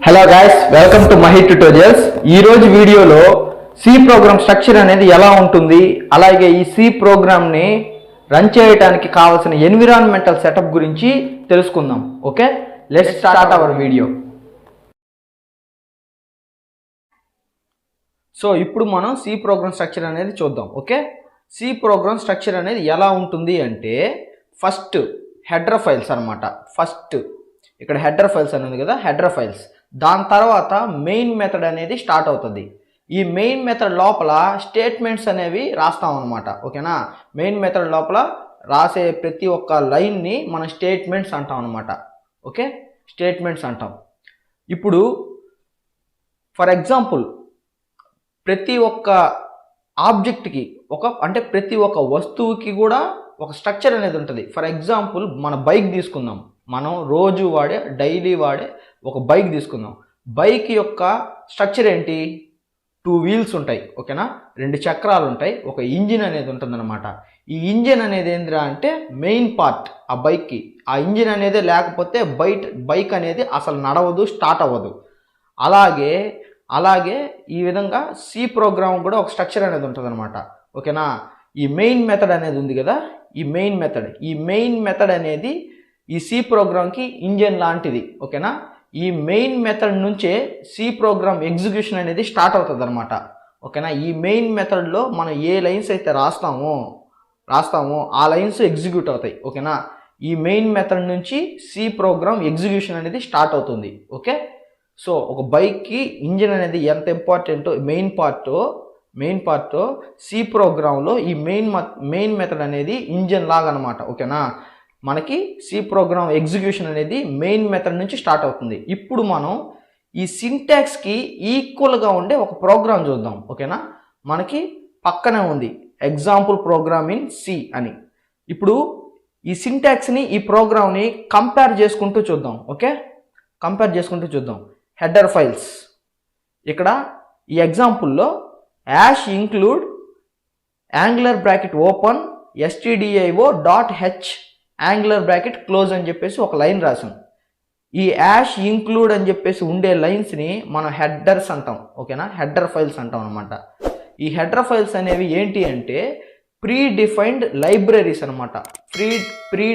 Hello guys, welcome to Mahi tutorials. ఈ రోజు వీడియోలో సి ప్రోగ్రామ్ స్ట్రక్చర్ అనేది ఎలా ఉంటుంది, అలాగే ఈ సి ప్రోగ్రామ్ని రన్ చేయడానికి కావాల్సిన ఎన్విరాన్మెంటల్ సెటప్ గురించి తెలుసుకుందాం. Okay, let's start our video. So ఇప్పుడు మనం సి ప్రోగ్రామ్ స్ట్రక్చర్ అనేది చూద్దాం. ఓకే, సి ప్రోగ్రామ్ స్ట్రక్చర్ అనేది ఎలా ఉంటుంది అంటే ఫస్ట్ హెడర్ ఫైల్స్ అనమాట. ఫస్ట్ ఇక్కడ హెడర్ ఫైల్స్ అని ఉంది కదా, హెడర్ ఫైల్స్. దాని తర్వాత మెయిన్ మెథడ్ అనేది స్టార్ట్ అవుతుంది. ఈ మెయిన్ మెథడ్ లోపల స్టేట్మెంట్స్ అనేవి రాస్తాం అనమాట. ఓకేనా, మెయిన్ మెథడ్ లోపల రాసే ప్రతి ఒక్క లైన్ని మనం స్టేట్మెంట్స్ అంటాం అనమాట. ఓకే, స్టేట్మెంట్స్ అంటాం. ఇప్పుడు ఫర్ ఎగ్జాంపుల్ ప్రతి ఒక్క ఆబ్జెక్ట్కి అంటే ప్రతి ఒక్క వస్తువుకి కూడా ఒక స్ట్రక్చర్ అనేది ఉంటుంది. ఫర్ ఎగ్జాంపుల్ మన బైక్ తీసుకుందాం. మనం రోజు డైలీ వాడే ఒక బైక్ తీసుకుందాం. బైక్ యొక్క స్ట్రక్చర్ ఏంటి? 2 వీల్స్ ఉంటాయి. ఓకేనా, 2 చక్రాలు ఉంటాయి, ఒక ఇంజిన్ అనేది ఉంటుందన్నమాట. ఈ ఇంజిన్ అనేది ఏందిరా అంటే మెయిన్ పార్ట్ ఆ బైక్కి. ఆ ఇంజిన్ అనేది లేకపోతే బైక్ అనేది అసలు నడవదు, స్టార్ట్ అవ్వదు. అలాగే ఈ విధంగా సి ప్రోగ్రామ్ కూడా ఒక స్ట్రక్చర్ అనేది ఉంటుంది అనమాట. ఓకేనా, ఈ మెయిన్ మెథడ్ అనేది ఉంది కదా, ఈ మెయిన్ మెథడ్ అనేది ఈ సి ప్రోగ్రామ్కి ఇంజిన్ లాంటిది. ఓకేనా, ఈ మెయిన్ మెథడ్ నుంచే సి ప్రోగ్రామ్ ఎగ్జిక్యూషన్ అనేది స్టార్ట్ అవుతుంది అనమాట. ఓకేనా, ఈ మెయిన్ మెథడ్లో మనం ఏ లైన్స్ అయితే రాస్తామో ఆ లైన్స్ ఎగ్జిక్యూట్ అవుతాయి. ఓకేనా, ఈ మెయిన్ మెథడ్ నుంచి సి ప్రోగ్రామ్ ఎగ్జిక్యూషన్ అనేది స్టార్ట్ అవుతుంది. ఓకే, సో ఒక బైక్కి ఇంజిన్ అనేది ఎంత ఇంపార్టెంటో మెయిన్ పార్ట్ సి ప్రోగ్రాంలో ఈ మెయిన్ మెథడ్ అనేది ఇంజిన్ లాగా అనమాట. ఓకేనా, మనకి సి ప్రోగ్రామ్ ఎగ్జిక్యూషన్ అనేది మెయిన్ మెథడ్ నుంచి స్టార్ట్ అవుతుంది. ఇప్పుడు మనం ఈ సింటాక్స్కి ఈక్వల్గా ఉండే ఒక ప్రోగ్రామ్ చూద్దాం. ఓకేనా, మనకి పక్కనే ఉంది ఎగ్జాంపుల్ ప్రోగ్రామ్ ఇన్ సి అని. ఇప్పుడు ఈ సింటాక్స్ని ఈ ప్రోగ్రామ్ని కంపేర్ చేసుకుంటూ చూద్దాం. ఓకే, కంపేర్ చేసుకుంటూ చూద్దాం. హెడర్ ఫైల్స్ ఇక్కడ ఈ ఎగ్జాంపుల్లో hash include angular bracket open stdio.h angular bracket close అని చెప్పేసి ఒక లైన్ రాసాం. ఈ యాష్ ఇంక్లూడ్ అని చెప్పేసి ఉండే లైన్స్ని మనం హెడర్స్ అంటాం. ఓకేనా, హెడర్ ఫైల్స్ అంటాం అనమాట. ఈ హెడర్ ఫైల్స్ అనేవి ఏంటి అంటే ప్రీ డిఫైన్డ్ లైబ్రరీస్ అనమాట. ప్రీ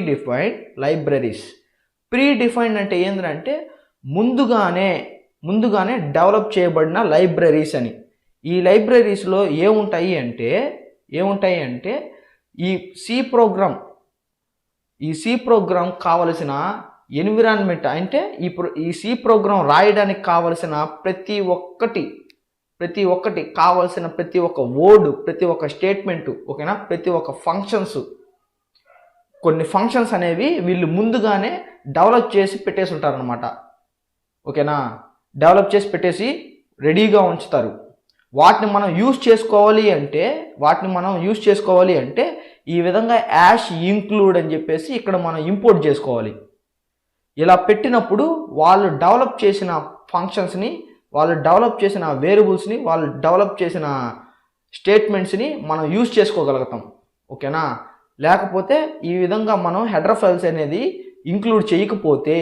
డిఫైన్డ్ అంటే ఏంటంటే ముందుగానే డెవలప్ చేయబడిన లైబ్రరీస్ అని. ఈ లైబ్రరీస్లో ఏముంటాయి అంటే ఈ సి ప్రోగ్రామ్ కావలసిన ఎన్విరాన్మెంట్ అంటే ఈ సి ప్రోగ్రామ్ రాయడానికి కావలసిన ప్రతి ఒక్కటి కావలసిన ప్రతి ఒక్క వర్డ్, ప్రతి ఒక్క స్టేట్మెంటు. ఓకేనా, ప్రతి ఒక్క కొన్ని ఫంక్షన్స్ అనేవి వీళ్ళు ముందుగానే డెవలప్ చేసి పెట్టేసి ఉంటారనమాట. ఓకేనా, డెవలప్ చేసి పెట్టేసి రెడీగా ఉంచుతారు. వాటిని మనం యూజ్ చేసుకోవాలి అంటే ఈ విధంగా యాష్ ఇంక్లూడ్ అని చెప్పేసి ఇక్కడ మనం ఇంపోర్ట్ చేసుకోవాలి. ఇలా పెట్టినప్పుడు వాళ్ళు డెవలప్ చేసిన ఫంక్షన్స్ని, వాళ్ళు డెవలప్ చేసిన వేరియబుల్స్ని, వాళ్ళు డెవలప్ చేసిన స్టేట్మెంట్స్ని మనం యూజ్ చేసుకోగలుగుతాం. ఓకేనా, లేకపోతే ఈ విధంగా మనం హెడర్ ఫైల్స్ అనేది ఇంక్లూడ్ చేయకపోతే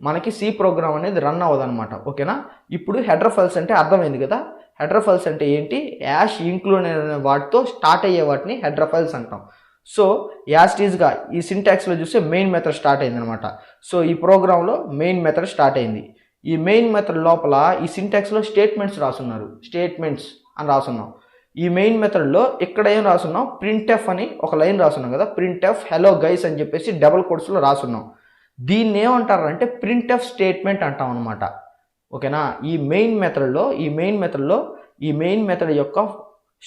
మనకి సి ప్రోగ్రామ్ అనేది రన్ అవ్వదన్నమాట. ఓకేనా, ఇప్పుడు హెడర్ ఫైల్స్ అంటే అర్థమైంది కదా. హెడర్ ఫైల్స్ అంటే ఏంటి? యాష్ ఇంక్లూడ్ అనే వాటితో స్టార్ట్ అయ్యే వాటిని హెడర్ ఫైల్స్ అంటాం. సో యాస్టీజ్గా ఈ సింటాక్స్లో చూస్తే మెయిన్ మెథడ్ స్టార్ట్ అయింది అనమాట. సో ఈ ప్రోగ్రాంలో మెయిన్ మెథడ్ స్టార్ట్ అయింది. ఈ మెయిన్ మెథడ్ లోపల ఈ సింటాక్స్లో స్టేట్మెంట్స్ అని రాసున్నాం. ఈ మెయిన్ మెథడ్లో ఇక్కడ ఏం రాసున్నాం? ప్రింట్ఎఫ్ అని ఒక లైన్ రాసున్నాం కదా, ప్రింట్ఎఫ్ హలో గైస్ అని చెప్పేసి డబుల్ కోట్స్లో రాసున్నాం. దీన్ని ఏమంటారంటే ప్రింట్ఎఫ్ స్టేట్మెంట్ అంటాం అనమాట. ఓకేనా, ఈ మెయిన్ మెథడ్ యొక్క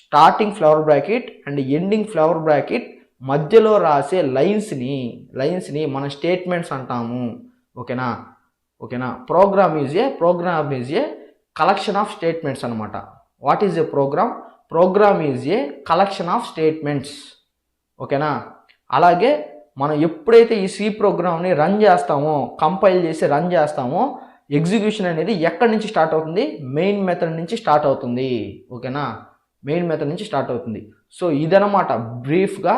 starting flower bracket and ending flower bracket మధ్యలో రాసే లైన్స్ని మనం స్టేట్మెంట్స్ అంటాము. ఓకేనా, program is a collection of statements అనమాట. What is a program is a collection of statements. ఓకేనా, అలాగే మనం ఎప్పుడైతే ఈ సి ప్రోగ్రామ్ని కంపైల్ చేసి రన్ చేస్తామో ఎగ్జిక్యూషన్ అనేది ఎక్కడి నుంచి స్టార్ట్ అవుతుంది? మెయిన్ మెథడ్ నుంచి స్టార్ట్ అవుతుంది. ఓకేనా, మెయిన్ మెథడ్ నుంచి స్టార్ట్ అవుతుంది. సో ఇదనమాట బ్రీఫ్గా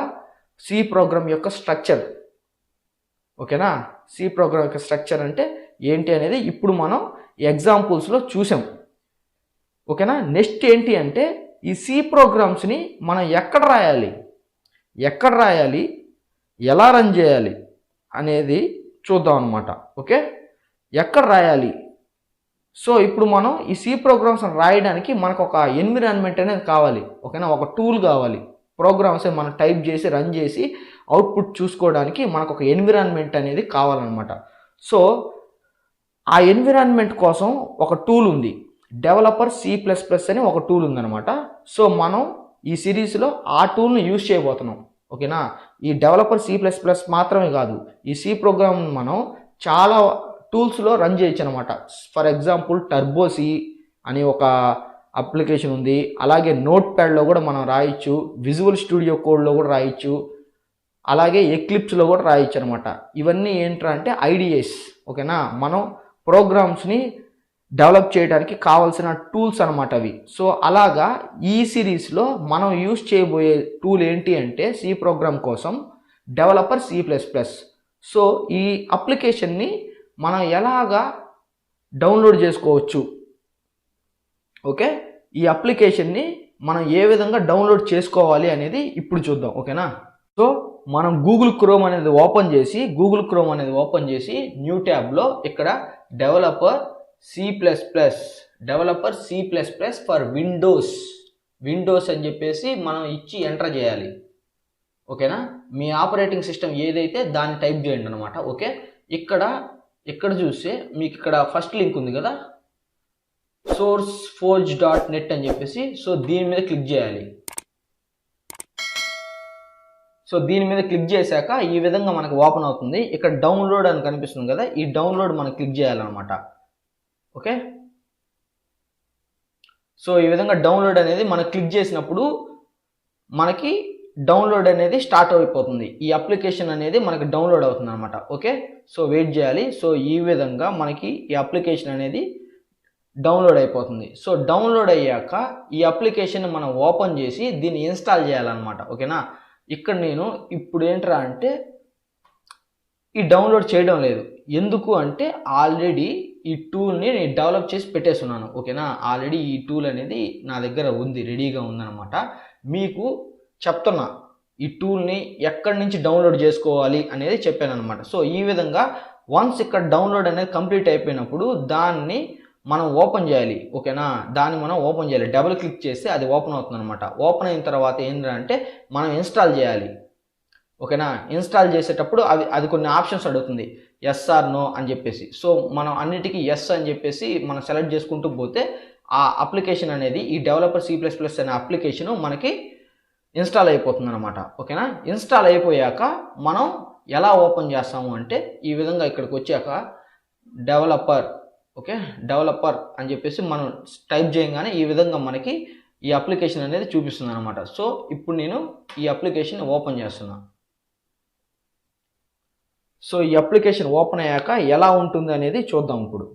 సి ప్రోగ్రామ్ యొక్క స్ట్రక్చర్. ఓకేనా, సి ప్రోగ్రామ్ యొక్క స్ట్రక్చర్ అంటే ఏంటి అనేది ఇప్పుడు మనం ఎగ్జాంపుల్స్లో చూసాం. ఓకేనా. నెక్స్ట్ ఏంటి అంటే ఈ సి ప్రోగ్రామ్స్ని మనం ఎక్కడ రాయాలి, ఎలా రన్ చేయాలి అనేది చూద్దాం అనమాట. ఓకే, ఎక్కడ రాయాలి. సో ఇప్పుడు మనం ఈ సి ప్రోగ్రామ్స్ రాయడానికి మనకు ఒక ఎన్విరాన్మెంట్ అనేది కావాలి. ఓకేనా, ఒక టూల్ కావాలి. ప్రోగ్రామ్స్ మనం టైప్ చేసి రన్ చేసి అవుట్పుట్ చూసుకోవడానికి మనకు ఒక ఎన్విరాన్మెంట్ అనేది కావాలన్నమాట. సో ఆ ఎన్విరాన్మెంట్ కోసం ఒక టూల్ ఉంది, డెవలపర్ C++ అని ఒక టూల్ ఉందన్నమాట. సో మనం ఈ సిరీస్లో ఆ టూల్ని యూజ్ చేయబోతున్నాం. ఓకేనా, ఈ డెవలపర్ C++ మాత్రమే కాదు, ఈ సి ప్రోగ్రామ్ మనం చాలా టూల్స్లో రన్ చేయొచ్చు అనమాట. ఫర్ ఎగ్జాంపుల్ టర్బో సి అని ఒక అప్లికేషన్ ఉంది, అలాగే నోట్ ప్యాడ్లో కూడా మనం రాయొచ్చు, విజువల్ స్టూడియో కోడ్లో కూడా రాయొచ్చు, అలాగే ఎక్లిప్స్లో కూడా రాయొచ్చు అనమాట. ఇవన్నీ ఏంటంటే ఐడియాస్. ఓకేనా, మనం ప్రోగ్రామ్స్ని డెవలప్ చేయడానికి కావాల్సిన టూల్స్ అనమాట అవి. సో అలాగా ఈ సిరీస్లో మనం యూజ్ చేయబోయే టూల్ ఏంటి అంటే సి ప్రోగ్రామ్ కోసం డెవలపర్ C++. సో ఈ అప్లికేషన్ని మనం ఎలాగా డౌన్లోడ్ చేసుకోవచ్చు, ఓకే, ఈ అప్లికేషన్ని మనం ఏ విధంగా డౌన్లోడ్ చేసుకోవాలి అనేది ఇప్పుడు చూద్దాం. ఓకేనా, సో మనం గూగుల్ క్రోమ్ అనేది ఓపెన్ చేసి న్యూ ట్యాబ్లో ఇక్కడ డెవలపర్ C++ ఫర్ విండోస్ అని చెప్పేసి మనం ఇచ్చి ఎంటర్ చేయాలి. ఓకేనా, మీ ఆపరేటింగ్ సిస్టమ్ ఏదైతే దాన్ని టైప్ చేయండి అనమాట. ఓకే, ఇక్కడ చూస్తే మీకు ఇక్కడ ఫస్ట్ లింక్ ఉంది కదా, sourceforge.net అని చెప్పేసి. సో దీని మీద క్లిక్ చేయాలి. సో దీని మీద క్లిక్ చేశాక ఈ విధంగా మనకు ఓపెన్ అవుతుంది. ఇక్కడ డౌన్లోడ్ అని కనిపిస్తుంది కదా, ఈ డౌన్లోడ్ మనం క్లిక్ చేయాలన్నమాట. ఓకే, సో ఈ విధంగా డౌన్లోడ్ అనేది మనం క్లిక్ చేసినప్పుడు మనకి డౌన్లోడ్ అనేది స్టార్ట్ అయిపోతుంది. ఈ అప్లికేషన్ అనేది మనకి డౌన్లోడ్ అవుతుంది అనమాట. ఓకే, సో వెయిట్ చేయాలి. సో ఈ విధంగా మనకి ఈ అప్లికేషన్ అనేది డౌన్లోడ్ అయిపోతుంది. సో డౌన్లోడ్ అయ్యాక ఈ అప్లికేషన్ మనం ఓపెన్ చేసి దీన్ని ఇన్స్టాల్ చేయాలన్నమాట. ఓకేనా, ఇక్కడ నేను ఇప్పుడు ఏంట్రా అంటే ఈ డౌన్లోడ్ చేయడం లేదు. ఎందుకు అంటే ఆల్రెడీ ఈ టూల్ని నేను డెవలప్ చేసి పెట్టేస్తున్నాను. ఓకేనా, ఆల్రెడీ ఈ టూల్ అనేది నా దగ్గర ఉంది, రెడీగా ఉందన్నమాట. మీకు చెప్తున్నా ఈ టూల్ని ఎక్కడి నుంచి డౌన్లోడ్ చేసుకోవాలి అనేది చెప్పాను అనమాట. సో ఈ విధంగా వన్స్ ఇక్కడ డౌన్లోడ్ అనేది కంప్లీట్ అయిపోయినప్పుడు దాన్ని మనం ఓపెన్ చేయాలి. ఓకేనా, దాన్ని మనం ఓపెన్ చేయాలి. డబుల్ క్లిక్ చేస్తే అది ఓపెన్ అవుతుంది అనమాట. ఓపెన్ అయిన తర్వాత ఏంటంటే మనం ఇన్స్టాల్ చేయాలి. ఓకేనా, ఇన్స్టాల్ చేసేటప్పుడు అది కొన్ని ఆప్షన్స్ అడుగుతుంది, ఎస్ ఆర్ నో అని చెప్పేసి. సో మనం అన్నిటికీ ఎస్ అని చెప్పేసి మనం సెలెక్ట్ చేసుకుంటూ పోతే ఆ అప్లికేషన్ అనేది ఈ డెవలపర్ C++ అనే అప్లికేషన్ మనకి ఇన్స్టాల్ అయిపోతుంది అనమాట. ఓకేనా, ఇన్స్టాల్ అయిపోయాక మనం ఎలా ఓపెన్ చేస్తాము అంటే ఈ విధంగా ఇక్కడికి వచ్చాక డెవలపర్ అని చెప్పేసి మనం టైప్ చేయగానే ఈ విధంగా మనకి ఈ అప్లికేషన్ అనేది చూపిస్తుంది అనమాట. సో ఇప్పుడు నేను ఈ అప్లికేషన్ ఓపెన్ చేస్తున్నా. సో ఈ అప్లికేషన్ ఓపెన్ అయ్యాక ఎలా ఉంటుంది అనేది చూద్దాం ఇప్పుడు.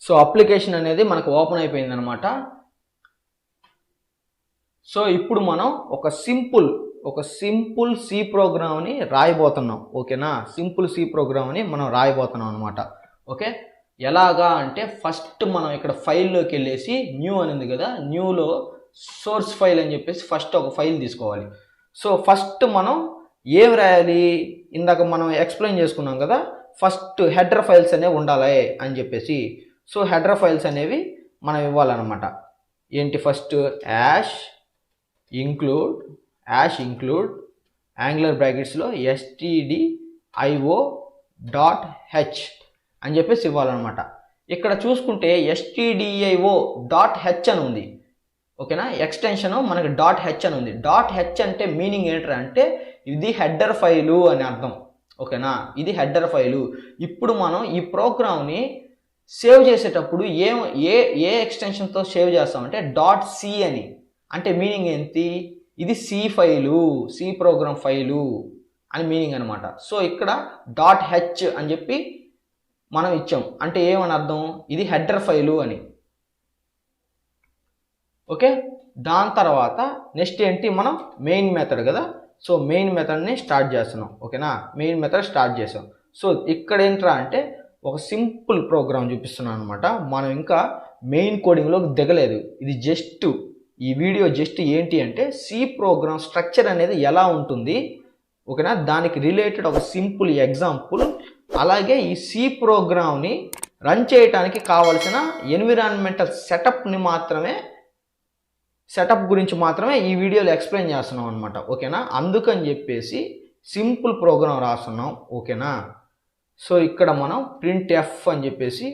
సో అప్లికేషన్ అనేది మనకు ఓపెన్ అయిపోయింది అనమాట. సో ఇప్పుడు మనం ఒక సింపుల్ సి ప్రోగ్రామ్ని రాయబోతున్నాం. ఓకేనా, సింపుల్ సి ప్రోగ్రామ్ని మనం రాయబోతున్నాం అనమాట. ఓకే, ఎలాగా అంటే ఫస్ట్ మనం ఇక్కడ ఫైల్లోకి వెళ్ళేసి న్యూ అని ఉంది కదా, న్యూలో సోర్స్ ఫైల్ అని చెప్పేసి ఫస్ట్ ఒక ఫైల్ తీసుకోవాలి. సో ఫస్ట్ మనం ఏం రాయాలి, ఇందాక మనం ఎక్స్ప్లెయిన్ చేసుకున్నాం కదా, ఫస్ట్ హెడర్ ఫైల్స్ అనేవి ఉండాలి అని చెప్పేసి. సో హెడర్ ఫైల్స్ అనేవి మనం ఇవ్వాలన్నమాట. ఏంటి, ఫస్ట్ యాష్ ఇంక్లూడ్ యాంగులర్ బ్రాకెట్స్లో stdio.h అని చెప్పేసి ఇవ్వాలన్నమాట. ఇక్కడ చూసుకుంటే stdio.h అని ఉంది. ఓకేనా, ఎక్స్టెన్షన్ మనకి .h అని ఉంది. .h అంటే మీనింగ్ ఏంటంటే ఇది హెడర్ ఫైలు అని అర్థం. ఓకేనా, ఇది హెడర్ ఫైలు. ఇప్పుడు మనం ఈ ప్రోగ్రామ్ని సేవ్ చేసేటప్పుడు ఏ ఎక్స్టెన్షన్తో సేవ్ చేస్తామంటే .c అని. అంటే మీనింగ్ ఏంటి, ఇది C file, C program file. అని మీనింగ్ అనమాట. సో ఇక్కడ .h అని చెప్పి మనం ఇచ్చాం అంటే ఏమని అర్థం, ఇది హెడర్ ఫైలు అని. ఓకే, దాని తర్వాత నెక్స్ట్ ఏంటి, మనం మెయిన్ మెథడ్ కదా. సో మెయిన్ మెథడ్ని స్టార్ట్ చేస్తున్నాం. ఓకేనా, మెయిన్ మెథడ్ స్టార్ట్ చేసాం. సో ఇక్కడ ఏంట్రా అంటే ఒక సింపుల్ ప్రోగ్రామ్ చూపిస్తున్నాను అనమాట. మనం ఇంకా మెయిన్ కోడింగ్లోకి దిగలేదు. ఇది జస్ట్ ఈ వీడియో జస్ట్ ఏంటి అంటే సి ప్రోగ్రామ్ స్ట్రక్చర్ అనేది ఎలా ఉంటుంది, ఓకేనా, దానికి రిలేటెడ్ ఒక సింపుల్ ఎగ్జాంపుల్. అలాగే ఈ సి ప్రోగ్రామ్ని రన్ చేయడానికి కావాల్సిన ఎన్విరాన్మెంటల్ సెటప్ గురించి మాత్రమే ఈ వీడియోలో ఎక్స్ప్లెయిన్ చేస్తున్నాం అనమాట. ఓకేనా, అందుకని చెప్పేసి సింపుల్ ప్రోగ్రామ్ రాస్తున్నాం. ఓకేనా, సో ఇక్కడ మనం ప్రింట్ ఎఫ్ అని చెప్పేసి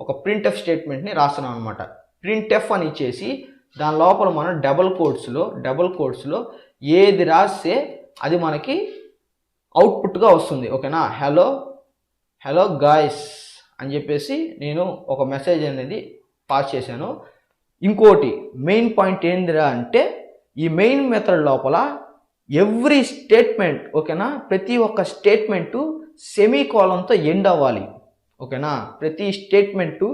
ఒక ప్రింట్ ఎఫ్ స్టేట్మెంట్ని రాస్తున్నాం అనమాట. ప్రింట్ ఎఫ్ అని ఇచ్చేసి దాని లోపల మనం డబుల్ కోడ్స్లో ఏది రాస్తే అది మనకి అవుట్పుట్గా వస్తుంది. ఓకేనా, హలో గాయ్స్ అని చెప్పేసి నేను ఒక మెసేజ్ అనేది పాస్ చేశాను. ఇంకోటి మెయిన్ పాయింట్ ఏందిరా అంటే ఈ మెయిన్ మెథడ్ లోపల ఎవ్రీ స్టేట్మెంట్, ఓకేనా, ప్రతి ఒక్క స్టేట్మెంటు సెమీకోలంతో ఎండ్ అవ్వాలి. ఓకేనా, ప్రతి స్టేట్మెంటు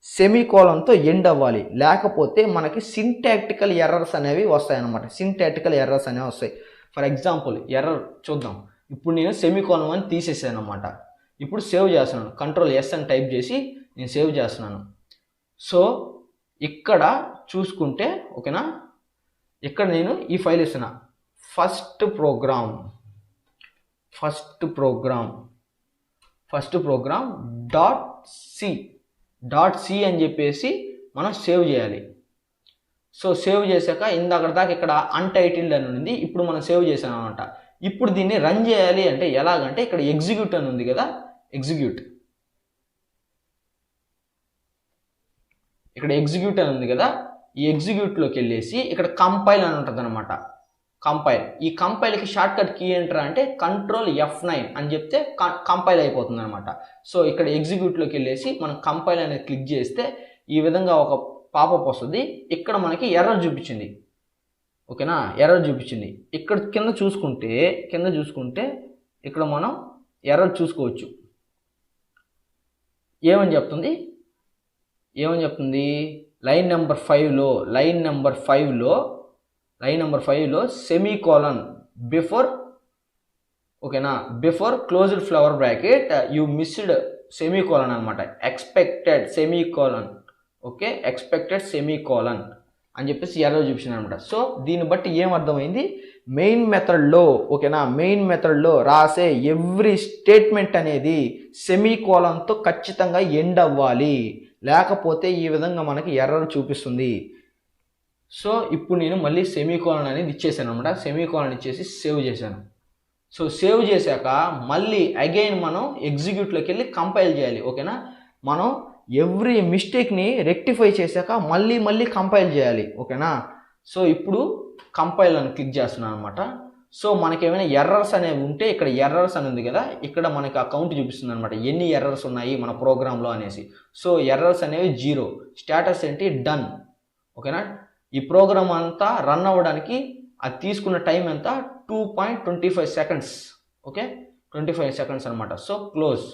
సెమీకోలంతో ఎండ్ అవ్వాలి, లేకపోతే మనకి సింటాక్టికల్ ఎర్రర్స్ అనేవి వస్తాయన్నమాట. ఫర్ ఎగ్జాంపుల్ ఎర్రర్ చూద్దాం. ఇప్పుడు నేను సెమీకోలం అని తీసేసాను అనమాట. ఇప్పుడు సేవ్ చేస్తున్నాను, Ctrl+S అని టైప్ చేసి నేను సేవ్ చేస్తున్నాను. సో ఇక్కడ చూసుకుంటే, ఓకేనా, ఇక్కడ నేను ఈ ఫైల్ ఇస్తున్నా ఫస్ట్ ప్రోగ్రామ్ .c అని చెప్పేసి మనం సేవ్ చేయాలి. సో సేవ్ చేశాక ఇందాక దాకా ఇక్కడ అన్టైటిల్డ్ అని ఉంది, ఇప్పుడు మనం సేవ్ చేసాం అనమాట. ఇప్పుడు దీన్ని రన్ చేయాలి అంటే ఎలాగంటే ఇక్కడ ఎగ్జిక్యూట్ అని ఉంది కదా, ఈ ఎగ్జిక్యూట్లోకి వెళ్ళేసి ఇక్కడ కంపైల్ అని ఉంటుంది అనమాట. ఈ కంపైల్కి షార్ట్ కట్ కీ ఏంట్రా అంటే Ctrl+F9 అని చెప్తే కంపైల్ అయిపోతుంది అనమాట. సో ఇక్కడ ఎగ్జిక్యూట్లోకి వెళ్ళేసి మనం కంపైల్ అనేది క్లిక్ చేస్తే ఈ విధంగా ఒక పాపప్ వస్తుంది. ఇక్కడ మనకి ఎర్రర్ చూపించింది. ఓకేనా, ఇక్కడ కింద చూసుకుంటే ఇక్కడ మనం ఎర్రర్ చూసుకోవచ్చు. ఏమని చెప్తుంది లైన్ నెంబర్ 5లో సెమీకోలన్ బిఫోర్, ఓకేనా, before closed flower bracket you missed semicolon అనమాట. ఎక్స్పెక్టెడ్ సెమీకోలన్ అని చెప్పేసి ఎర్రర్ చూపించింది అనమాట. సో దీన్ని బట్టి ఏమర్థమైంది, మెయిన్ మెథడ్లో రాసే ఎవ్రీ స్టేట్మెంట్ అనేది సెమీకోలన్తో ఖచ్చితంగా ఎండ్ అవ్వాలి, లేకపోతే ఈ విధంగా మనకి ఎర్రర్ చూపిస్తుంది. సో ఇప్పుడు నేను మళ్ళీ సెమీకోలన్ అనేది ఇచ్చేసాను అనమాట. సెమీకోలన్ ఇచ్చేసి సేవ్ చేశాను. సో సేవ్ చేశాక మళ్ళీ అగైన్ మనం ఎగ్జిక్యూట్లోకి వెళ్ళి కంపైల్ చేయాలి. ఓకేనా, మనం ఎవ్రీ మిస్టేక్ని రెక్టిఫై చేశాక మళ్ళీ కంపైల్ చేయాలి. ఓకేనా, సో ఇప్పుడు కంపైల్ అని క్లిక్ చేస్తున్నాను అనమాట. సో మనకి ఏమైనా ఎర్రర్స్ అనేవి ఉంటే ఇక్కడ ఎర్రర్స్ అని ఉంది కదా, ఇక్కడ మనకి ఆ కౌంట్ చూపిస్తుంది అనమాట, ఎన్ని ఎర్రర్స్ ఉన్నాయి మన ప్రోగ్రాంలో అనేసి. సో ఎర్రర్స్ అనేవి 0, స్టేటస్ ఏంటి డన్. ఓకేనా, ఈ ప్రోగ్రామ్ అంతా రన్ అవ్వడానికి అది తీసుకున్న టైం ఎంత 2.25 సెకండ్స్. ఓకే, 25 సెకండ్స్ అనమాట. సో క్లోజ్,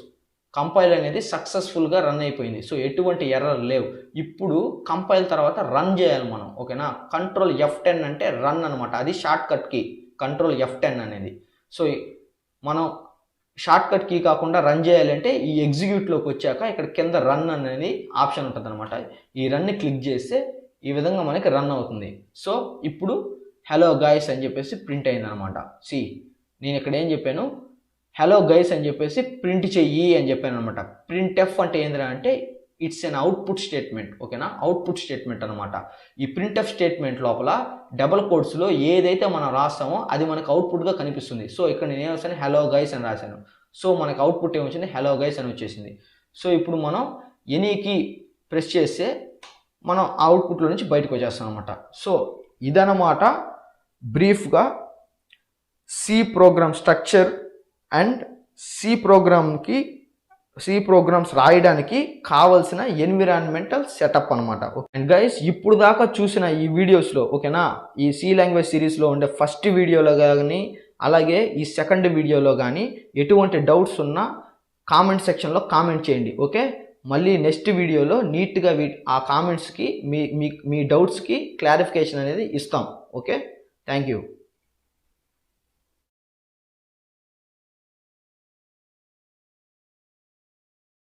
కంపైల్ అనేది సక్సెస్ఫుల్గా రన్ అయిపోయింది. సో ఎటువంటి ఎర్రర్ లేవు. ఇప్పుడు కంపైల్ తర్వాత రన్ చేయాలి మనం. ఓకేనా, Ctrl+F10 అంటే రన్ అనమాట, అది షార్ట్ కట్ కీ Ctrl+F10 అనేది. సో మనం షార్ట్ కట్ కీ కాకుండా రన్ చేయాలంటే ఈ ఎగ్జిక్యూట్లోకి వచ్చాక ఇక్కడ కింద రన్ అనేది ఆప్షన్ ఉంటుంది అనమాట. ఈ రన్ని క్లిక్ చేస్తే ఈ విధంగా మనకి రన్ అవుతుంది. సో ఇప్పుడు హలో గైస్ అని చెప్పేసి ప్రింట్ అయింది అనమాట. నేను ఇక్కడ ఏం చెప్పాను, హలో గైస్ అని చెప్పేసి ప్రింట్ చెయ్యి అని చెప్పాను అనమాట. ప్రింట్ ఎఫ్ అంటే ఏంద్రా అంటే ఇట్స్ ఎన్ అవుట్పుట్ స్టేట్మెంట్. ఓకేనా, అవుట్పుట్ స్టేట్మెంట్ అనమాట. ఈ ప్రింట్ ఎఫ్ స్టేట్మెంట్ లోపల డబుల్ కోట్స్లో ఏదైతే మనం రాస్తామో అది మనకు అవుట్పుట్గా కనిపిస్తుంది. సో ఇక్కడ నేను ఏమొస్తాను, హలో గైస్ అని రాశాను. సో మనకు అవుట్పుట్ ఏమొచ్చింది, హలో గైస్ అని వచ్చేసింది. సో ఇప్పుడు మనం ఎనీకి ప్రెస్ చేస్తే మనం అవుట్పుట్లో నుంచి బయటకు వచ్చేస్తాం అనమాట. సో ఇదనమాట బ్రీఫ్గా C program structure and C programs రాయడానికి కావాల్సిన ఎన్విరాన్మెంటల్ సెటప్ అనమాట. అండ్ గైస్, ఇప్పుడు దాకా చూసిన ఈ వీడియోస్లో, ఓకేనా, ఈ సి లాంగ్వేజ్ సిరీస్లో ఉండే ఫస్ట్ వీడియోలో కానీ అలాగే ఈ సెకండ్ వీడియోలో కానీ ఎటువంటి డౌట్స్ ఉన్నా కామెంట్ సెక్షన్లో కామెంట్ చేయండి. ఓకే, మళ్ళీ నెక్స్ట్ వీడియోలో నీట్గా ఆ కామెంట్స్కి మీ డౌట్స్కి క్లారిఫికేషన్ అనేది ఇస్తాం. Okay, thank you.